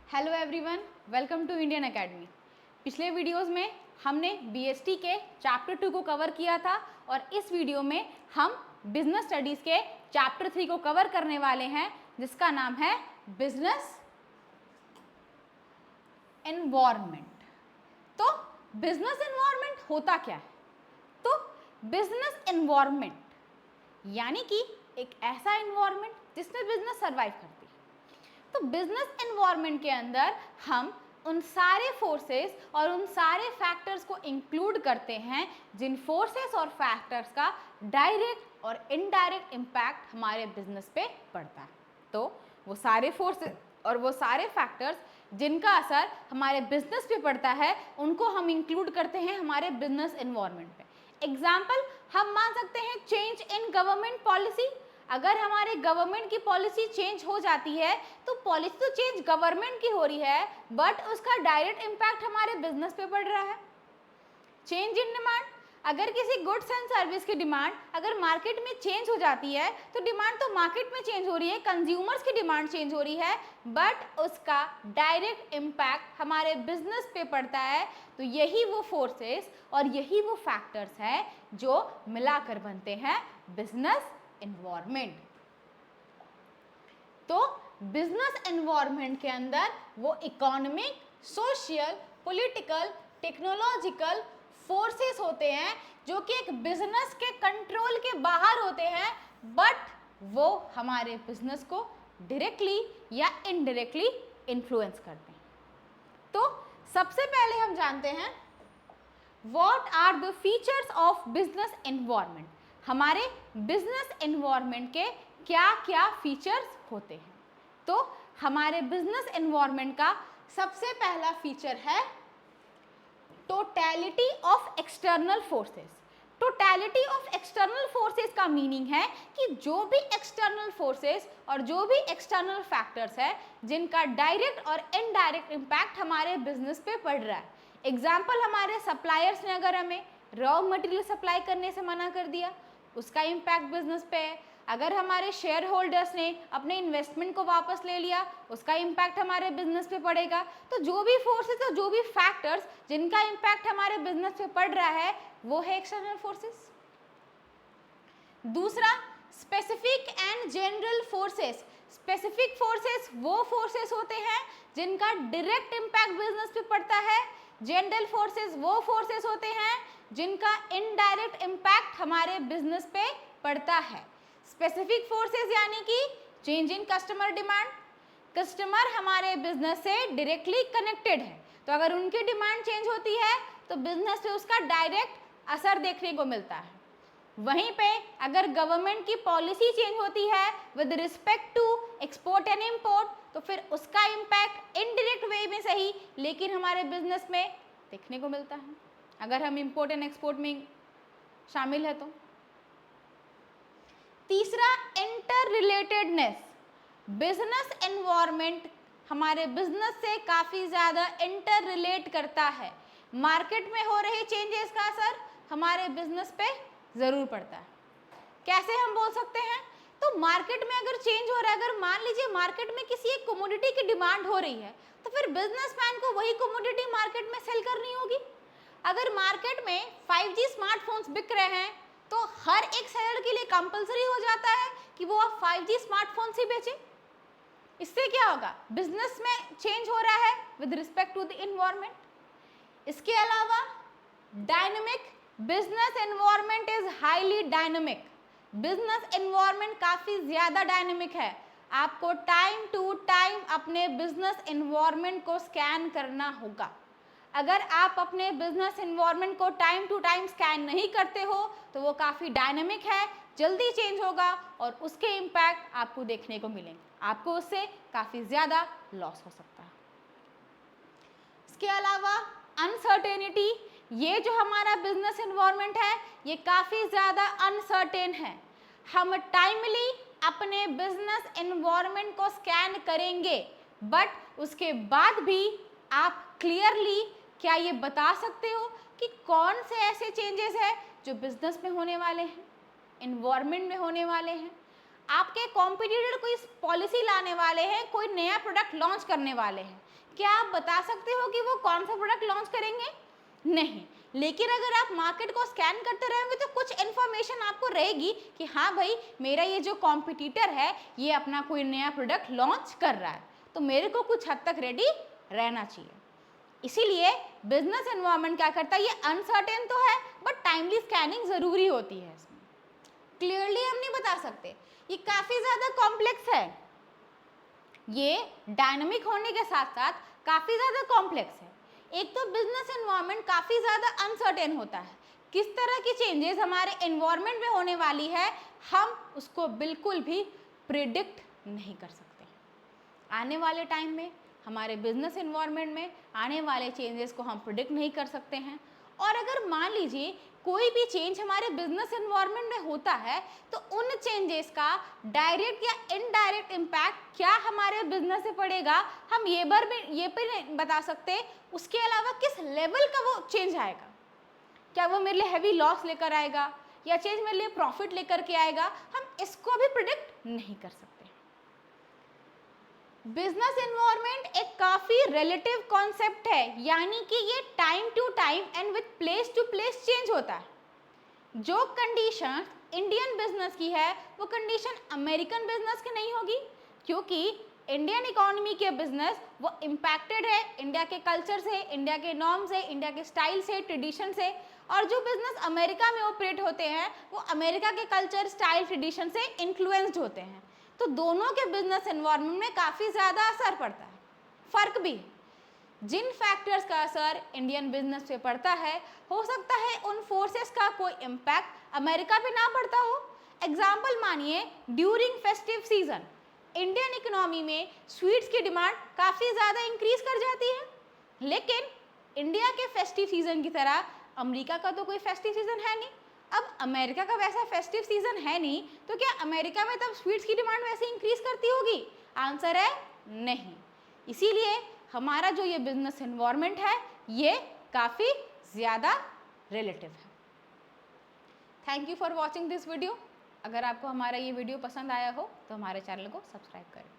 Hello everyone, welcome to Indian academy. पिछले videos में हमने बीएसटी के चैप्टर 2 को कवर किया था और इस वीडियो में हम बिजनेस स्टडीज़ के चैप्टर 3 को कवर करने वाले हैं, जिसका नाम है बिजनेस एनवायरनमेंट। तो बिजनेस एनवायरनमेंट होता क्या है? तो बिजनेस एनवायरनमेंट यानी कि एक ऐसा एनवायरनमेंट जिसमें बिजनेस सर्वाइव करती है। तो बिजनेस एनवायरनमेंट के अंदर हम उन सारे फोर्सेस और उन सारे फैक्टर्स को इंक्लूड करते हैं जिन फोर्सेस और फैक्टर्स का डायरेक्ट और इनडायरेक्ट इम्पैक्ट हमारे बिजनेस पे पड़ता है। तो वो सारे फोर्सेस और वो सारे फैक्टर्स जिनका असर हमारे बिजनेस पे पड़ता है, उनको हम इंक्लूड करते हैं हमारे बिजनेस एनवायरनमेंट पे। एग्जाम्पल हम मान सकते हैं चेंज इन गवर्नमेंट पॉलिसी। अगर हमारे गवर्नमेंट की पॉलिसी चेंज हो जाती है तो पॉलिसी तो चेंज गवर्नमेंट की हो रही है, बट उसका डायरेक्ट इम्पैक्ट हमारे बिजनेस पे पड़ रहा है। चेंज इन डिमांड, अगर किसी गुड्स एंड सर्विस की डिमांड अगर मार्केट में चेंज हो जाती है तो डिमांड तो मार्केट में चेंज हो रही है, कंज्यूमर्स की डिमांड चेंज हो रही है, बट उसका डायरेक्ट इम्पैक्ट हमारे बिजनेस पे पड़ता है। तो यही वो फोर्सेस और यही वो फैक्टर्स हैं जो मिलाकर बनते हैं बिजनेस एनवायरनमेंट। तो बिजनेस एनवायरनमेंट के अंदर वो economic, social, political, technological forces होते हैं जो कि एक बिजनेस के कंट्रोल के बाहर होते हैं, बट वो हमारे बिजनेस को डायरेक्टली या इनडायरेक्टली इन्फ्लुएंस करते हैं। तो सबसे पहले हम जानते हैं what are the features of business environment. हमारे बिजनेस एनवायरनमेंट के क्या क्या फीचर्स होते हैं। तो हमारे बिजनेस एनवायरनमेंट का सबसे पहला फीचर है totality of external forces. Totality of external forces का मीनिंग है कि जो भी एक्सटर्नल फोर्सेस और जो भी एक्सटर्नल फैक्टर्स है जिनका डायरेक्ट और इनडायरेक्ट इम्पैक्ट हमारे बिजनेस पे पड़ रहा है। एग्जाम्पल, हमारे सप्लायर्स ने अगर हमें रॉ मटेरियल सप्लाई करने से मना कर दिया, उसका इम्पैक्ट बिजनेस पे है। अगर हमारे शेयर होल्डर्स ने अपने इन्वेस्टमेंट को वापस ले लिया, उसका इम्पैक्ट हमारे बिजनेस पे पड़ेगा। तो जो भी फोर्सेस और जो भी फैक्टर्स जिनका इम्पैक्ट हमारे बिजनेस पे पड़ रहा है वो है एक्सटर्नल फोर्सेस। दूसरा, specific and general forces. Specific forces वो फोर्सेस होते हैं जिनका डायरेक्ट इम्पैक्ट बिजनेस पे पड़ता है। जनरल फोर्सेस वो फोर्सेस होते हैं जिनका इनडायरेक्ट इम्पैक्ट हमारे बिजनेस पे पड़ता है। स्पेसिफिक फोर्सेस यानी कि change in customer demand. Customer हमारे बिजनेस से डायरेक्टली कनेक्टेड है, तो अगर उनकी डिमांड चेंज होती है तो बिजनेस पे उसका डायरेक्ट असर देखने को मिलता है। वहीं पे अगर गवर्नमेंट की पॉलिसी चेंज होती है with respect to export and import, तो फिर उसका इम्पैक्ट इनडायरेक्ट वे में सही लेकिन हमारे बिजनेस में देखने को मिलता है, अगर हम इंपोर्ट एंड एक्सपोर्ट में शामिल है तो। तीसरा, इंटर रिलेटेडनेस। बिजनेस एनवायरनमेंट हमारे बिजनेस से काफ़ी ज़्यादा इंटर रिलेट करता है। मार्केट में हो रहे चेंजेस का असर हमारे बिजनेस पे ज़रूर पड़ता है। कैसे हम बोल सकते हैं? तो मार्केट में अगर चेंज हो रहा है, अगर मान लीजिए मार्केट में किसी एक कमोडिटी की डिमांड हो रही है, तो फिर बिजनेसमैन को वही कमोडिटी मार्केट में सेल करनी होगी। अगर मार्केट में 5G स्मार्टफोन्स बिक रहे हैं तो हर एक सेलर के लिए कंपलसरी हो जाता है कि वो आप 5G स्मार्टफोन्स ही बेचें। इससे क्या होगा? बिजनेस में चेंज हो रहा है with respect to the environment. इसके अलावा dynamic, business environment is highly dynamic. Business environment काफ़ी ज़्यादा डायनेमिक है। आपको टाइम टू टाइम अपने बिजनेस एनवायरनमेंट को स्कैन करना होगा। अगर आप अपने बिजनेस एनवायरनमेंट को टाइम टू टाइम स्कैन नहीं करते हो तो वो काफ़ी डायनेमिक है, जल्दी चेंज होगा और उसके इम्पैक्ट आपको देखने को मिलेंगे, आपको उससे काफ़ी ज़्यादा लॉस हो सकता है। इसके अलावा अनसर्टेनिटी, ये जो हमारा बिजनेस एनवायरनमेंट है ये काफ़ी ज़्यादा अनसर्टेन है। हम टाइमली अपने बिजनेस एनवायरनमेंट को स्कैन करेंगे, बट उसके बाद भी आप क्लियरली क्या ये बता सकते हो कि कौन से ऐसे चेंजेस हैं जो बिजनेस में होने वाले हैं, एनवायरनमेंट में होने वाले हैं। आपके कॉम्पिटिटर कोई पॉलिसी लाने वाले हैं, कोई नया प्रोडक्ट लॉन्च करने वाले हैं, क्या आप बता सकते हो कि वो कौन सा प्रोडक्ट लॉन्च करेंगे? नहीं। लेकिन अगर आप मार्केट को स्कैन करते रहेंगे तो कुछ इन्फॉर्मेशन आपको रहेगी कि हाँ भाई, मेरा ये जो कॉम्पिटिटर है ये अपना कोई नया प्रोडक्ट लॉन्च कर रहा है, तो मेरे को कुछ हद तक रेडी रहना चाहिए। इसीलिए बिजनेस एनवायरनमेंट क्या करता है, ये अनसर्टेन तो है बट टाइमली स्कैनिंग जरूरी होती है। इसमें क्लियरली हम नहीं बता सकते, ये काफी ज्यादा कॉम्प्लेक्स है, ये डायनामिक होने के साथ साथ काफी ज्यादा कॉम्प्लेक्स है। एक तो बिजनेस एनवायरनमेंट काफी ज्यादा अनसर्टेन होता है, किस तरह की चेंजेस हमारे एनवायरनमेंट में होने वाली है हम उसको बिल्कुल भी प्रिडिक्ट नहीं कर सकते। आने वाले टाइम में हमारे बिजनेस एनवायरनमेंट में आने वाले चेंजेस को हम प्रिडिक्ट नहीं कर सकते हैं। और अगर मान लीजिए कोई भी चेंज हमारे बिजनेस एनवायरनमेंट में होता है तो उन चेंजेस का डायरेक्ट या इनडायरेक्ट इम्पैक्ट क्या हमारे बिजनेस से पड़ेगा, हम ये भी नहीं बता सकते। उसके अलावा किस लेवल का वो चेंज आएगा, क्या वो मेरे लिए हैवी लॉस लेकर आएगा या चेंज मेरे लिए प्रॉफिट लेकर के आएगा, हम इसको भी प्रिडिक्ट नहीं कर सकते। बिजनेस एनवायरनमेंट एक काफी रिलेटिव कॉन्सेप्ट है, यानी कि ये time to time and with place to place change होता है। जो कंडीशन इंडियन बिजनेस की है वो कंडीशन अमेरिकन बिजनेस की नहीं होगी, क्योंकि इंडियन इकोनॉमी के बिजनेस वो इम्पैक्टेड है इंडिया के कल्चर से, इंडिया के नॉर्म से, इंडिया के स्टाइल से, ट्रेडिशन से। और जो बिजनेस अमेरिका में ऑपरेट होते हैं वो अमेरिका के कल्चर, स्टाइल, ट्रेडिशन से इन्फ्लुएंस्ड होते हैं। तो दोनों के बिजनेस एनवायरनमेंट में काफ़ी ज़्यादा असर पड़ता है, फ़र्क भी है। जिन फैक्टर्स का असर इंडियन बिजनेस पे पड़ता है, हो सकता है उन फोर्सेस का कोई इम्पैक्ट अमेरिका पे ना पड़ता हो। एग्जाम्पल मानिए, during festive season Indian economy में स्वीट्स की डिमांड काफ़ी ज़्यादा इंक्रीज कर जाती है, लेकिन इंडिया के फेस्टिव सीजन की तरह अमेरिका का तो कोई फेस्टिव सीजन है नहीं। अब अमेरिका का वैसा फेस्टिव सीजन है नहीं, तो क्या अमेरिका में तब स्वीट्स की डिमांड वैसे इंक्रीज करती होगी? आंसर है नहीं। इसीलिए हमारा जो ये बिजनेस एनवायरनमेंट है ये काफ़ी ज़्यादा रिलेटिव है। Thank you for watching this video. अगर आपको हमारा ये वीडियो पसंद आया हो तो हमारे चैनल को सब्सक्राइब करें।